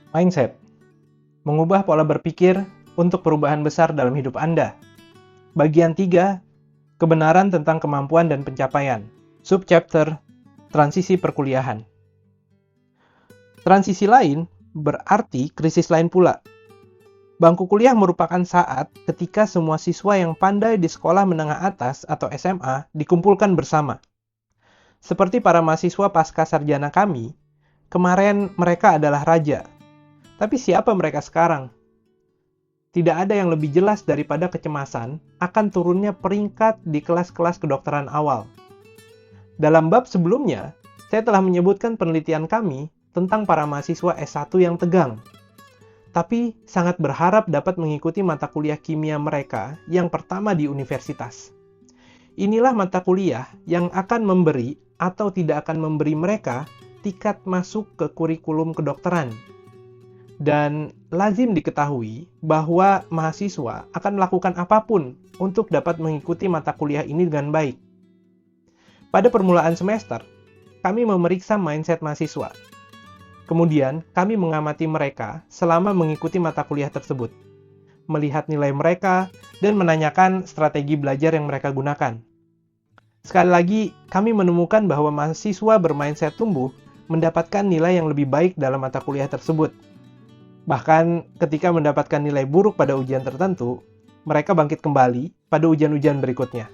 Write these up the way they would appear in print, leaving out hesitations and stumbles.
Mindset, mengubah pola berpikir untuk perubahan besar dalam hidup Anda. Bagian 3, kebenaran tentang kemampuan dan pencapaian. Subchapter, transisi perkuliahan. Transisi lain berarti krisis lain pula. Bangku kuliah merupakan saat ketika semua siswa yang pandai di sekolah menengah atas atau SMA dikumpulkan bersama. Seperti para mahasiswa pasca sarjana kami, kemarin mereka adalah raja. Tapi siapa mereka sekarang? Tidak ada yang lebih jelas daripada kecemasan akan turunnya peringkat di kelas-kelas kedokteran awal. Dalam bab sebelumnya, saya telah menyebutkan penelitian kami tentang para mahasiswa S1 yang tegang, tapi sangat berharap dapat mengikuti mata kuliah kimia mereka yang pertama di universitas. Inilah mata kuliah yang akan memberi atau tidak akan memberi mereka tiket masuk ke kurikulum kedokteran. Dan lazim diketahui bahwa mahasiswa akan melakukan apapun untuk dapat mengikuti mata kuliah ini dengan baik. Pada permulaan semester, kami memeriksa mindset mahasiswa. Kemudian, kami mengamati mereka selama mengikuti mata kuliah tersebut, melihat nilai mereka, dan menanyakan strategi belajar yang mereka gunakan. Sekali lagi, kami menemukan bahwa mahasiswa bermindset tumbuh mendapatkan nilai yang lebih baik dalam mata kuliah tersebut. Bahkan ketika mendapatkan nilai buruk pada ujian tertentu, mereka bangkit kembali pada ujian-ujian berikutnya.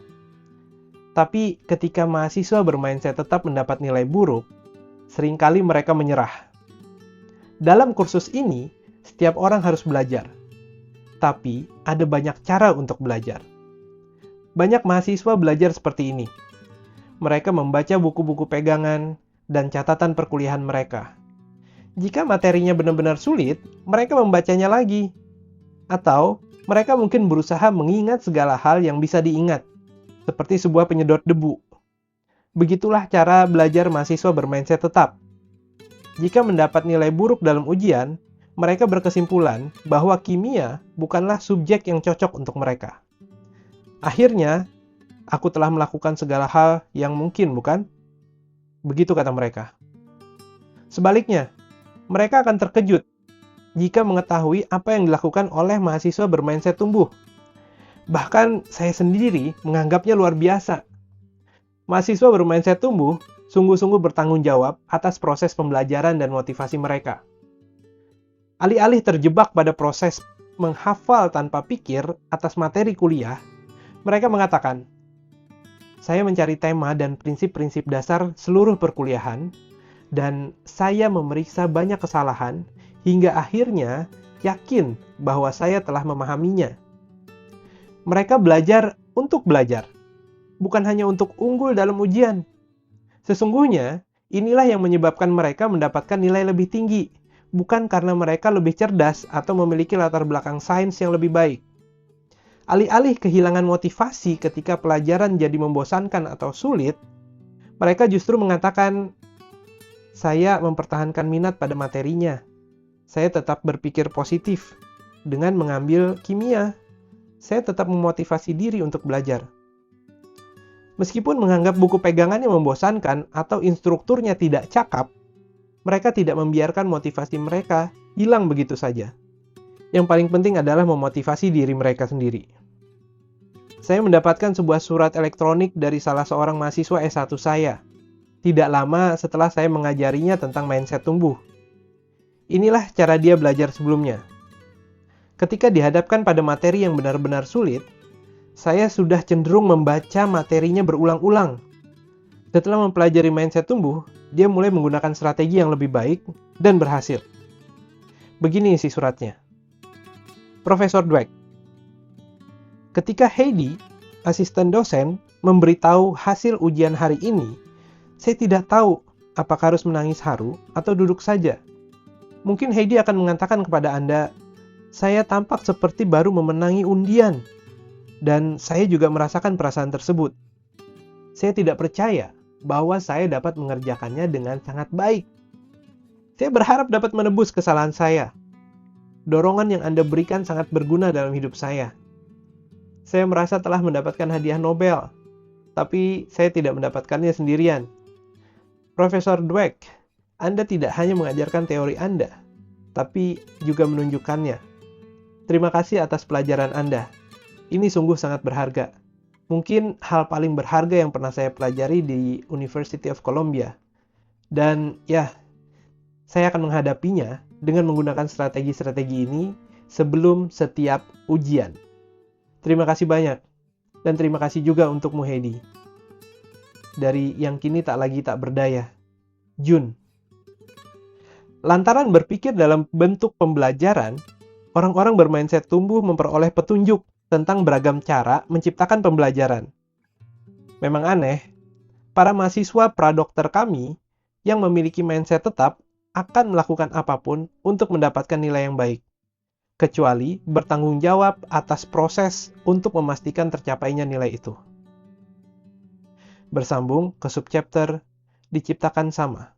Tapi ketika mahasiswa bermindset tetap mendapat nilai buruk, seringkali mereka menyerah. Dalam kursus ini, setiap orang harus belajar. Tapi ada banyak cara untuk belajar. Banyak mahasiswa belajar seperti ini. Mereka membaca buku-buku pegangan dan catatan perkuliahan mereka. Jika materinya benar-benar sulit, mereka membacanya lagi. Atau, mereka mungkin berusaha mengingat segala hal yang bisa diingat, seperti sebuah penyedot debu. Begitulah cara belajar mahasiswa bermindset tetap. Jika mendapat nilai buruk dalam ujian, mereka berkesimpulan bahwa kimia bukanlah subjek yang cocok untuk mereka. Akhirnya, aku telah melakukan segala hal yang mungkin, bukan? Begitu kata mereka. Sebaliknya, mereka akan terkejut jika mengetahui apa yang dilakukan oleh mahasiswa bermindset tumbuh. Bahkan saya sendiri menganggapnya luar biasa. Mahasiswa bermindset tumbuh sungguh-sungguh bertanggung jawab atas proses pembelajaran dan motivasi mereka. Alih-alih terjebak pada proses menghafal tanpa pikir atas materi kuliah, mereka mengatakan, "Saya mencari tema dan prinsip-prinsip dasar seluruh perkuliahan, dan saya memeriksa banyak kesalahan hingga akhirnya yakin bahwa saya telah memahaminya." Mereka belajar untuk belajar, bukan hanya untuk unggul dalam ujian. Sesungguhnya, inilah yang menyebabkan mereka mendapatkan nilai lebih tinggi, bukan karena mereka lebih cerdas atau memiliki latar belakang sains yang lebih baik. Alih-alih kehilangan motivasi ketika pelajaran jadi membosankan atau sulit, mereka justru mengatakan, "Saya mempertahankan minat pada materinya. Saya tetap berpikir positif. Dengan mengambil kimia, saya tetap memotivasi diri untuk belajar." Meskipun menganggap buku pegangannya membosankan atau instrukturnya tidak cakap, mereka tidak membiarkan motivasi mereka hilang begitu saja. Yang paling penting adalah memotivasi diri mereka sendiri. Saya mendapatkan sebuah surat elektronik dari salah seorang mahasiswa S1 saya, tidak lama setelah saya mengajarinya tentang mindset tumbuh. Inilah cara dia belajar sebelumnya. Ketika dihadapkan pada materi yang benar-benar sulit, saya sudah cenderung membaca materinya berulang-ulang. Setelah mempelajari mindset tumbuh, dia mulai menggunakan strategi yang lebih baik dan berhasil. Begini isi suratnya. Profesor Dweck, ketika Heidi, asisten dosen, memberitahu hasil ujian hari ini, saya tidak tahu apakah harus menangis haru atau duduk saja. Mungkin Heidi akan mengatakan kepada Anda, "Saya tampak seperti baru memenangi undian." Dan saya juga merasakan perasaan tersebut. Saya tidak percaya bahwa saya dapat mengerjakannya dengan sangat baik. Saya berharap dapat menebus kesalahan saya. Dorongan yang Anda berikan sangat berguna dalam hidup saya. Saya merasa telah mendapatkan hadiah Nobel, tapi saya tidak mendapatkannya sendirian. Profesor Dweck, Anda tidak hanya mengajarkan teori Anda, tapi juga menunjukkannya. Terima kasih atas pelajaran Anda. Ini sungguh sangat berharga. Mungkin hal paling berharga yang pernah saya pelajari di University of Columbia. Dan ya, saya akan menghadapinya dengan menggunakan strategi-strategi ini sebelum setiap ujian. Terima kasih banyak. Dan terima kasih juga untuk Muhedi. Dari yang kini tak lagi tak berdaya. Jun. Lantaran berpikir dalam bentuk pembelajaran, orang-orang bermindset tumbuh memperoleh petunjuk tentang beragam cara menciptakan pembelajaran. Memang aneh, para mahasiswa pradokter kami yang memiliki mindset tetap akan melakukan apapun untuk mendapatkan nilai yang baik, kecuali bertanggung jawab atas proses untuk memastikan tercapainya nilai itu. Bersambung ke subchapter Diciptakan Sama.